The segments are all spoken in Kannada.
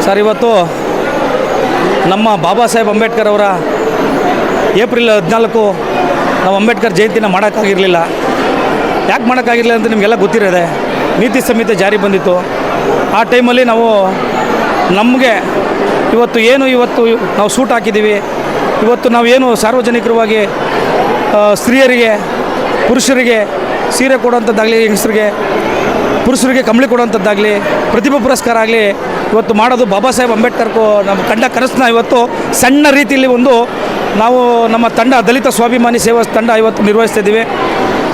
ಸರ್, ಇವತ್ತು ನಮ್ಮ ಬಾಬಾ ಸಾಹೇಬ್ ಅಂಬೇಡ್ಕರ್ ಅವರ ಏಪ್ರಿಲ್ 14 ನಾವು ಅಂಬೇಡ್ಕರ್ ಜಯಂತಿನ ಮಾಡೋಕ್ಕಾಗಿರಲಿಲ್ಲ. ಯಾಕೆ ಮಾಡೋಕ್ಕಾಗಿರಲಿಲ್ಲ ಅಂತ ನಿಮಗೆಲ್ಲ ಗೊತ್ತಿರೋದೆ. ನೀತಿ ಸಂಹಿತೆ ಜಾರಿ ಬಂದಿತ್ತು. ಆ ಟೈಮಲ್ಲಿ ನಾವು ನಮಗೆ ಇವತ್ತು ನಾವು ಸೂಟ್ ಹಾಕಿದ್ದೀವಿ. ಇವತ್ತು ನಾವೇನು ಸಾರ್ವಜನಿಕರವಾಗಿ ಸ್ತ್ರೀಯರಿಗೆ, ಪುರುಷರಿಗೆ ಸೀರೆ ಕೊಡುವಂಥದ್ದಾಗಲಿ, ಹೆಂಗಸರಿಗೆ ಪುರುಷರಿಗೆ ಕಂಬಳಿ ಕೊಡುವಂಥದ್ದಾಗಲಿ, ಪ್ರತಿಭಾ ಪುರಸ್ಕಾರ ಆಗಲಿ ಇವತ್ತು ಮಾಡೋದು ಬಾಬಾ ಸಾಹೇಬ್ ಅಂಬೇಡ್ಕರ್ಗೂ ನಮ್ಮ ಕಂಡ ಕನಸನ್ನ ಇವತ್ತು ಸಣ್ಣ ರೀತಿಯಲ್ಲಿ ನಾವು ನಮ್ಮ ತಂಡ ದಲಿತ ಸ್ವಾಭಿಮಾನಿ ಸೇವಾ ತಂಡ ಇವತ್ತು ನಿರ್ವಹಿಸ್ತಿದ್ದೀವಿ.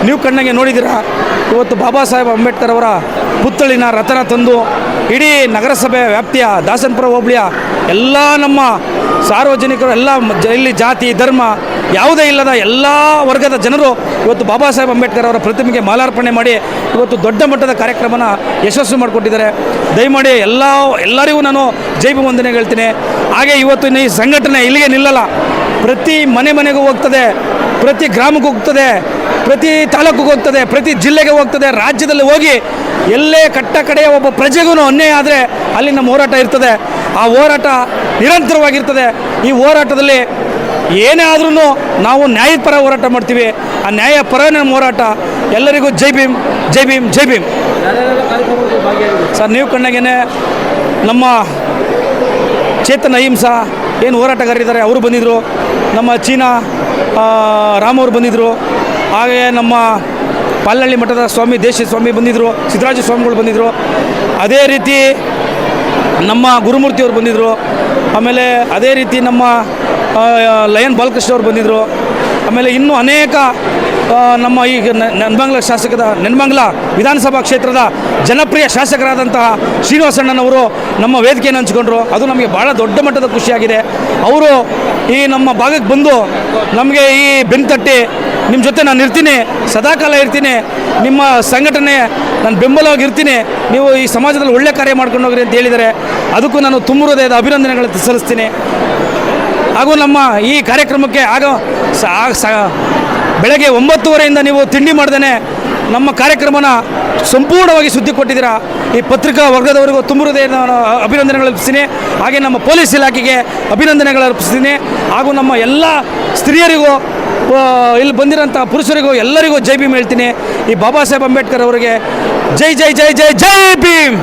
ನೀವು ಕಣ್ಣಾಗೆ ನೋಡಿದ್ದೀರಾ, ಇವತ್ತು ಬಾಬಾ ಸಾಹೇಬ್ ಅಂಬೇಡ್ಕರ್ ಅವರ ಪುತ್ಥಳಿನ ರಥನ ತಂದು ಇಡೀ ನಗರಸಭೆ ವ್ಯಾಪ್ತಿಯ ದಾಸನಪುರ ಹೋಬಳಿಯ ಎಲ್ಲ ನಮ್ಮ ಸಾರ್ವಜನಿಕರು, ಎಲ್ಲ ಇಲ್ಲಿ ಜಾತಿ ಧರ್ಮ ಯಾವುದೇ ಇಲ್ಲದ ಎಲ್ಲ ವರ್ಗದ ಜನರು ಇವತ್ತು ಬಾಬಾ ಸಾಹೇಬ್ ಅಂಬೇಡ್ಕರ್ ಅವರ ಪ್ರತಿಮೆಗೆ ಮಾಲಾರ್ಪಣೆ ಮಾಡಿ ಇವತ್ತು ದೊಡ್ಡ ಮಟ್ಟದ ಕಾರ್ಯಕ್ರಮನ ಯಶಸ್ವಿ ಮಾಡಿಕೊಟ್ಟಿದ್ದಾರೆ. ದಯಮಾಡಿ ಎಲ್ಲರಿಗೂ ನಾನು ಜೈ ಭೀಮ್ ವಂದನೆ ಹೇಳ್ತೀನಿ. ಹಾಗೆ ಇವತ್ತು ಈ ಸಂಘಟನೆ ಇಲ್ಲಿಗೆ ನಿಲ್ಲಲ್ಲ. ಪ್ರತಿ ಮನೆಗೂ ಹೋಗ್ತದೆ, ಪ್ರತಿ ಗ್ರಾಮಕ್ಕೆ ಹೋಗ್ತದೆ, ಪ್ರತಿ ತಾಲೂಕಿಗೆ ಹೋಗ್ತದೆ, ಪ್ರತಿ ಜಿಲ್ಲೆಗೆ ಹೋಗ್ತದೆ, ರಾಜ್ಯದಲ್ಲಿ ಹೋಗಿ ಎಲ್ಲೇ ಕಟ್ಟ ಕಡೆಯ ಒಬ್ಬ ಪ್ರಜೆಗೂ ಅನ್ಯಾಯ ಆದರೆ ಅಲ್ಲಿ ನಮ್ಮ ಹೋರಾಟ ಇರ್ತದೆ. ಆ ಹೋರಾಟ ನಿರಂತರವಾಗಿರ್ತದೆ. ಈ ಹೋರಾಟದಲ್ಲಿ ಏನೇ ಆದ್ರೂ ನಾವು ನ್ಯಾಯದ ಪರ ಹೋರಾಟ ಮಾಡ್ತೀವಿ. ಆ ನ್ಯಾಯ ಪರ ನಮ್ಮ ಹೋರಾಟ. ಎಲ್ಲರಿಗೂ ಜೈ ಭೀಮ್, ಜೈ ಭೀಮ್, ಜೈ ಭೀಮ್. ಸರ್, ನೀವು ಕಣ್ಣಾಗೇನೆ ನಮ್ಮ ಚೇತನ್ ಅಹಿಂಸಾ ಏನು ಹೋರಾಟಗಾರರಿದ್ದಾರೆ ಅವರು ಬಂದಿದ್ದರು. ನಮ್ಮ ಚೀನಾ ರಾಮ್ ಅವರು ಬಂದಿದ್ದರು. ಹಾಗೆ ನಮ್ಮ ಪಾಲನಹಳ್ಳಿ ಮಠದ ಸ್ವಾಮಿ ದೇಶ ಸ್ವಾಮಿ ಬಂದಿದ್ದರು, ಸಿದ್ದರಾಜ ಸ್ವಾಮಿಗಳು ಬಂದಿದ್ದರು. ಅದೇ ರೀತಿ ನಮ್ಮ ಗುರುಮೂರ್ತಿಯವರು ಬಂದಿದ್ದರು. ಆಮೇಲೆ ಅದೇ ರೀತಿ ನಮ್ಮ ಲಯನ್ ಬಾಲಕೃಷ್ಣ ಅವರು ಬಂದಿದ್ದರು. ಆಮೇಲೆ ಇನ್ನೂ ಅನೇಕ ನಮ್ಮ ಈಗ ನೆನ್ಮಂಗಲ ವಿಧಾನಸಭಾ ಕ್ಷೇತ್ರದ ಜನಪ್ರಿಯ ಶಾಸಕರಾದಂತಹ ಶ್ರೀನಿವಾಸಣ್ಣನವರು ನಮ್ಮ ವೇದಿಕೆಯನ್ನು ಹಂಚಿಕೊಂಡ್ರು. ಅದು ನಮಗೆ ಭಾಳ ದೊಡ್ಡ ಮಟ್ಟದ ಖುಷಿಯಾಗಿದೆ. ಅವರು ಈ ನಮ್ಮ ಭಾಗಕ್ಕೆ ಬಂದು ನಮಗೆ ಈ ಬೆನ್ನು ತಟ್ಟಿ ನಿಮ್ಮ ಜೊತೆ ನಾನು ಇರ್ತೀನಿ, ಸದಾಕಾಲ ಇರ್ತೀನಿ, ನಿಮ್ಮ ಸಂಘಟನೆ ನಾನು ಬೆಂಬಲವಾಗಿರ್ತೀನಿ, ನೀವು ಈ ಸಮಾಜದಲ್ಲಿ ಒಳ್ಳೆ ಕಾರ್ಯ ಮಾಡ್ಕೊಂಡು ಹೋಗ್ರಿ ಅಂತ ಹೇಳಿದ್ದಾರೆ. ಅದಕ್ಕೂ ನಾನು ತುಂಬ ಹೃದಯದ ಅಭಿನಂದನೆಗಳನ್ನು ಸಲ್ಲಿಸ್ತೀನಿ. ಹಾಗೂ ನಮ್ಮ ಈ ಕಾರ್ಯಕ್ರಮಕ್ಕೆ ಬೆಳಗ್ಗೆ 9:30 ನೀವು ತಿಂಡಿ ಮಾಡ್ದೇ ನಮ್ಮ ಕಾರ್ಯಕ್ರಮನ ಸಂಪೂರ್ಣವಾಗಿ ಸುದ್ದಿ ಕೊಟ್ಟಿದ್ದೀರಾ. ಈ ಪತ್ರಿಕಾ ವರ್ಗದವರಿಗೂ ತುಂಬ ಹೃದಯದ ಅಭಿನಂದನೆಗಳು ಅರ್ಪಿಸ್ತೀನಿ. ಹಾಗೆ ನಮ್ಮ ಪೊಲೀಸ್ ಇಲಾಖೆಗೆ ಅಭಿನಂದನೆಗಳು ಅರ್ಪಿಸ್ತೀನಿ. ಹಾಗೂ ನಮ್ಮ ಎಲ್ಲ ಸ್ತ್ರೀಯರಿಗೂ, ಇಲ್ಲಿ ಬಂದಿರೋಂಥ ಪುರುಷರಿಗೂ ಎಲ್ಲರಿಗೂ ಜೈ ಭೀಮ್ ಹೇಳ್ತೀನಿ. ಈ ಬಾಬಾ ಸಾಹೇಬ್ ಅಂಬೇಡ್ಕರ್ ಅವರಿಗೆ ಜೈ ಜೈ ಜೈ ಜೈ ಜೈ ಭೀಮ್.